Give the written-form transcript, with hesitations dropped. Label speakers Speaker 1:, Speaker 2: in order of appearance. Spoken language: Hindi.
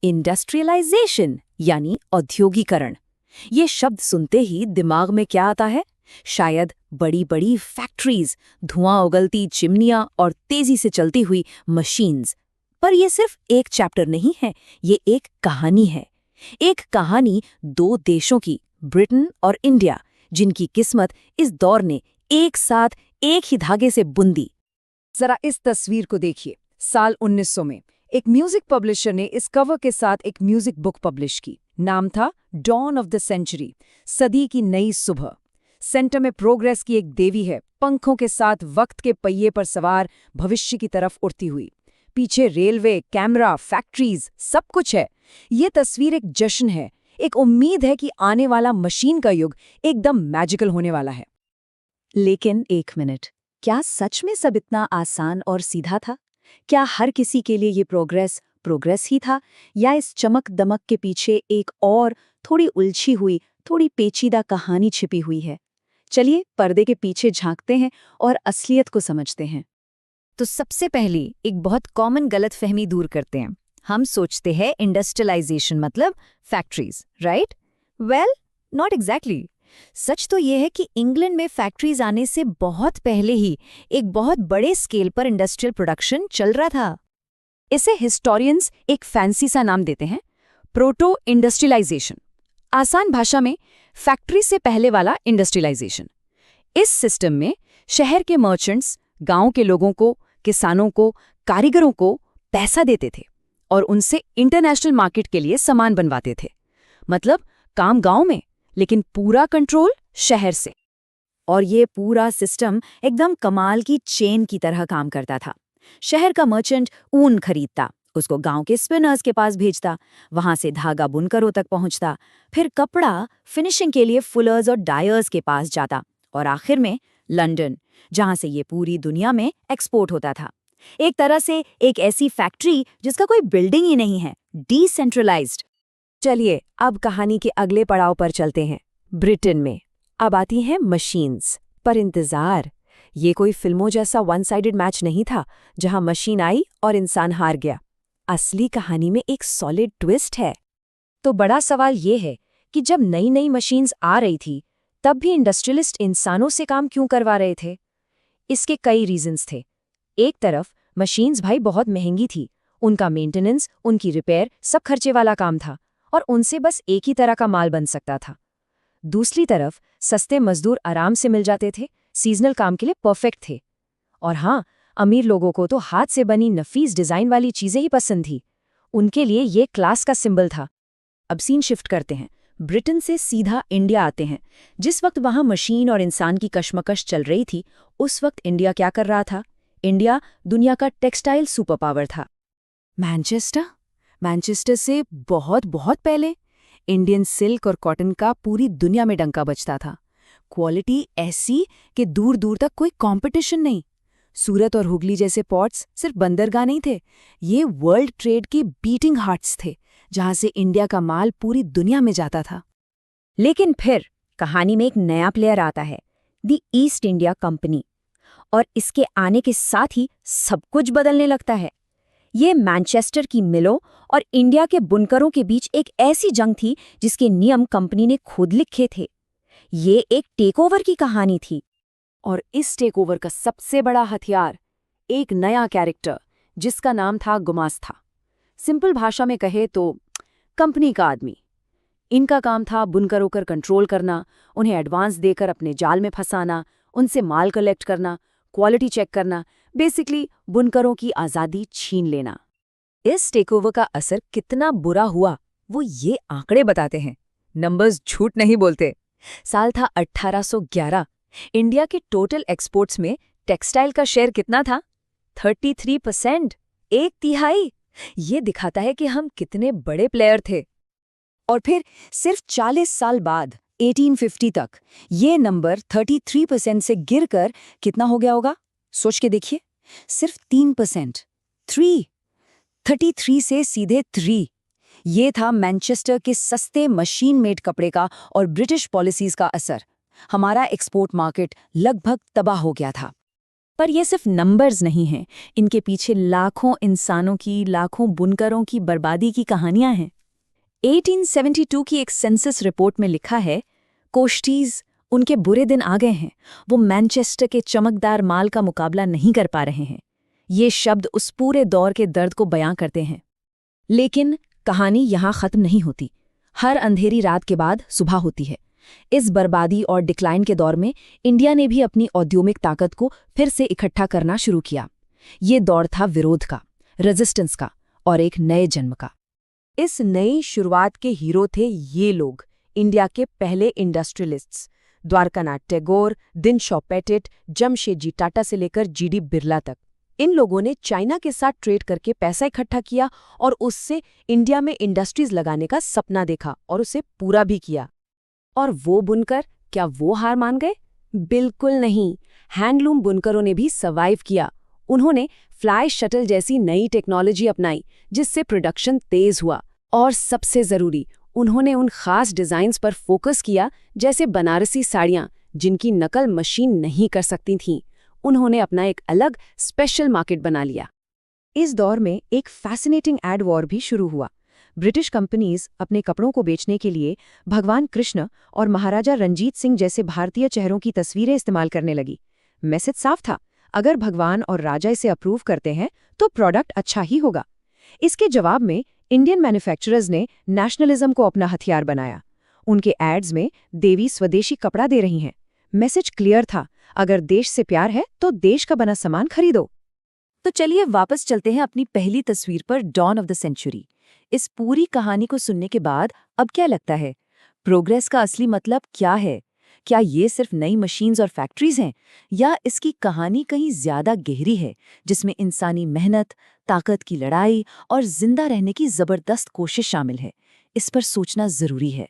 Speaker 1: इंडस्ट्रियलाइजेशन यानी औद्योगिकरण। ये शब्द सुनते ही दिमाग में क्या आता है? शायद बड़ी बड़ी फैक्ट्रीज, धुआं उगलती चिमनियां और तेजी से चलती हुई मशीन्स। पर ये सिर्फ एक चैप्टर नहीं है, ये एक कहानी है। एक कहानी दो देशों की, ब्रिटेन और इंडिया, जिनकी किस्मत इस दौर ने एक साथ एक ही धागे से बुंदी।
Speaker 2: जरा इस तस्वीर को देखिए। साल 1900 में एक म्यूजिक पब्लिशर ने इस कवर के साथ एक म्यूजिक बुक पब्लिश की। नाम था डॉन ऑफ द सेंचुरी, सदी की नई सुबह। सेंटर में प्रोग्रेस की एक देवी है, पंखों के साथ वक्त के पहिए पर सवार, भविष्य की तरफ उड़ती हुई। पीछे रेलवे, कैमरा, फैक्ट्रीज, सब कुछ है। ये तस्वीर एक जश्न है, एक उम्मीद है कि आने वाला मशीन का युग एकदम मैजिकल होने वाला है।
Speaker 1: लेकिन एक मिनट, क्या सच में सब इतना आसान और सीधा था? क्या हर किसी के लिए ये प्रोग्रेस ही था, या इस चमक दमक के पीछे एक और थोड़ी उलझी हुई, थोड़ी पेचीदा कहानी छिपी हुई है? चलिए पर्दे के पीछे झांकते हैं और असलियत को समझते हैं।
Speaker 3: तो सबसे पहले एक बहुत कॉमन गलतफहमी दूर करते हैं। हम सोचते हैं इंडस्ट्रियलाइजेशन मतलब factories, right? Well, not exactly. सच तो ये है कि इंग्लैंड में फैक्ट्रीज आने से बहुत पहले ही एक बहुत बड़े स्केल पर इंडस्ट्रियल प्रोडक्शन चल रहा था।
Speaker 1: इसे हिस्टोरियंस एक फैंसी सा नाम देते हैं, प्रोटो इंडस्ट्रियलाइजेशन। आसान भाषा में फैक्ट्री से पहले वाला इंडस्ट्रियलाइजेशन। इस सिस्टम में शहर के मर्चेंट्स गांव के लोगों को, किसानों को, कारीगरों को पैसा देते थे और उनसे इंटरनेशनल मार्केट के लिए सामान बनवाते थे। मतलब काम गांव में, लेकिन पूरा कंट्रोल शहर से। और ये पूरा सिस्टम एकदम कमाल की चेन की तरह काम करता था। शहर का मर्चेंट ऊन खरीदता, उसको गांव के स्पिनर्स के पास भेजता, वहां से धागा बुनकरों तक पहुंचता, फिर कपड़ा फिनिशिंग के लिए फुलर्स और डायर्स के पास जाता, और आखिर में लंदन, जहां से ये पूरी दुनिया में एक्सपोर्ट होता था। एक तरह से एक ऐसी फैक्ट्री जिसका कोई बिल्डिंग ही नहीं है, डिसेंट्रलाइज्ड। चलिए अब कहानी के अगले पड़ाव पर चलते हैं, ब्रिटेन में। अब आती हैं मशीन्स। पर इंतजार, ये कोई फिल्मों जैसा वन साइडेड मैच नहीं था जहां मशीन आई और इंसान हार गया। असली कहानी में एक सॉलिड ट्विस्ट है।
Speaker 2: तो बड़ा सवाल ये है कि जब नई नई मशीन्स आ रही थी, तब भी इंडस्ट्रियलिस्ट इंसानों से काम क्यों करवा रहे थे? इसके कई रीजंस थे। एक तरफ मशीन्स भाई बहुत महंगी थी, उनका मेंटेनेंस, उनकी रिपेयर सब खर्चे वाला काम था, और उनसे बस एक ही तरह का माल बन सकता था। दूसरी तरफ सस्ते मजदूर आराम से मिल जाते थे, सीजनल काम के लिए परफेक्ट थे। और हाँ, अमीर लोगों को तो हाथ से बनी नफीस डिजाइन वाली चीजें ही पसंद थी। उनके लिए ये क्लास का सिंबल था।
Speaker 1: अब सीन शिफ्ट करते हैं, ब्रिटेन से सीधा इंडिया आते हैं। जिस वक्त वहां मशीन और इंसान की कशमकश चल रही थी, उस वक्त इंडिया क्या कर रहा था? इंडिया दुनिया का टेक्सटाइल सुपर पावर था। मैनचेस्टर से बहुत बहुत पहले इंडियन सिल्क और कॉटन का पूरी दुनिया में डंका बजता था। क्वालिटी ऐसी कि दूर दूर तक कोई कंपटीशन नहीं। सूरत और हुगली जैसे पोर्ट्स सिर्फ बंदरगाह नहीं थे, ये वर्ल्ड ट्रेड की बीटिंग हार्ट्स थे, जहां से इंडिया का माल पूरी दुनिया में जाता था। लेकिन फिर कहानी में एक नया प्लेयर आता है, द ईस्ट इंडिया कंपनी। और इसके आने के साथ ही सब कुछ बदलने लगता है। ये मैनचेस्टर की मिलों और इंडिया के बुनकरों के बीच एक ऐसी जंग थी जिसके नियम कंपनी ने खुद लिखे थे। ये एक टेकओवर की कहानी थी। और इस टेकओवर का सबसे बड़ा हथियार एक नया कैरेक्टर, जिसका नाम था गुमास्ता। सिंपल भाषा में कहे तो कंपनी का आदमी। इनका काम था बुनकरों पर कंट्रोल करना, उन्हें एडवांस देकर अपने जाल में फंसाना, उनसे माल कलेक्ट करना, क्वालिटी चेक करना, बेसिकली बुनकरों की आज़ादी छीन लेना। इस टेकओवर का असर कितना बुरा हुआ, वो ये आंकड़े बताते हैं। नंबर्स झूठ नहीं बोलते। साल था 1811। इंडिया के टोटल एक्सपोर्ट्स में टेक्सटाइल का शेयर कितना था? 33%, एक तिहाई। ये दिखाता है कि हम कितने बड़े प्लेयर थे। और फिर सिर्फ 40 साल बाद 1850 तक ये नंबर 33% से गिरकर कितना हो गया होगा? सोच के देखिए, सिर्फ 3%। 33 से सीधे 3। ये था मैनचेस्टर के सस्ते मशीन मेड कपड़े का और ब्रिटिश पॉलिसीज का असर। हमारा एक्सपोर्ट मार्केट लगभग तबाह हो गया था।
Speaker 3: पर ये सिर्फ नंबर्स नहीं हैं, इनके पीछे लाखों इंसानों की, लाखों बुनकरों की बर्बादी की कहानियां हैं। 1872 की एक सेंसस रिपोर्ट में लिखा है, कोष्टीज, उनके बुरे दिन आ गए हैं, वो मैनचेस्टर के चमकदार माल का मुकाबला नहीं कर पा रहे हैं। ये शब्द उस पूरे दौर के दर्द को बयां करते हैं। लेकिन कहानी यहाँ खत्म नहीं होती। हर अंधेरी रात के बाद सुबह होती है। इस बर्बादी और डिक्लाइन के दौर में इंडिया ने भी अपनी औद्योगिक ताकत को फिर से इकट्ठा करना शुरू किया। ये दौर था विरोध का, रेजिस्टेंस का और एक नए जन्म का।
Speaker 2: इस नई शुरुआत के हीरो थे ये लोग, इंडिया के पहले इंडस्ट्रियलिस्ट्स, द्वारकानाथ टैगोर, दिनशॉ पेटिट, जमशेदजी टाटा से लेकर जीडी बिरला तक। इन लोगों ने चाइना के साथ ट्रेड करके पैसा इकट्ठा किया और उससे इंडिया में इंडस्ट्रीज लगाने का सपना देखा और उसे पूरा भी किया। और वो बुनकर, क्या वो हार मान गए? बिल्कुल नहीं। हैंडलूम बुनकरों ने भी सर्वाइव किया। उन्होंने फ्लाई शटल जैसी नई टेक्नोलॉजी अपनाई, जिससे प्रोडक्शन तेज हुआ। और सबसे ज़रूरी, उन्होंने उन खास डिज़ाइंस पर फोकस किया, जैसे बनारसी साड़ियाँ, जिनकी नकल मशीन नहीं कर सकती थीं। उन्होंने अपना एक अलग स्पेशल मार्केट बना लिया। इस दौर में एक फैसिनेटिंग एड वॉर भी शुरू हुआ। ब्रिटिश कंपनीज अपने कपड़ों को बेचने के लिए भगवान कृष्ण और महाराजा रंजीत सिंह जैसे भारतीय चेहरों की तस्वीरें इस्तेमाल करने लगी। मैसेज साफ था, अगर भगवान और राजा इसे अप्रूव करते हैं तो प्रोडक्ट अच्छा ही होगा। इसके जवाब में इंडियन मैन्युफैक्चरर्स ने नेशनलिज्म को अपना हथियार बनाया। उनके एड्स में देवी स्वदेशी कपड़ा दे रही हैं। मैसेज क्लियर था, अगर देश से प्यार है तो देश का बना सामान खरीदो।
Speaker 3: तो चलिए वापस चलते हैं अपनी पहली तस्वीर पर, डॉन ऑफ द सेंचुरी। इस पूरी कहानी को सुनने के बाद अब क्या लगता है, प्रोग्रेस का असली मतलब क्या है? क्या ये सिर्फ नई मशीन्स और फैक्ट्रीज हैं, या इसकी कहानी कहीं ज्यादा गहरी है, जिसमें इंसानी मेहनत, ताकत की लड़ाई और जिंदा रहने की जबरदस्त कोशिश शामिल है? इस पर सोचना जरूरी है।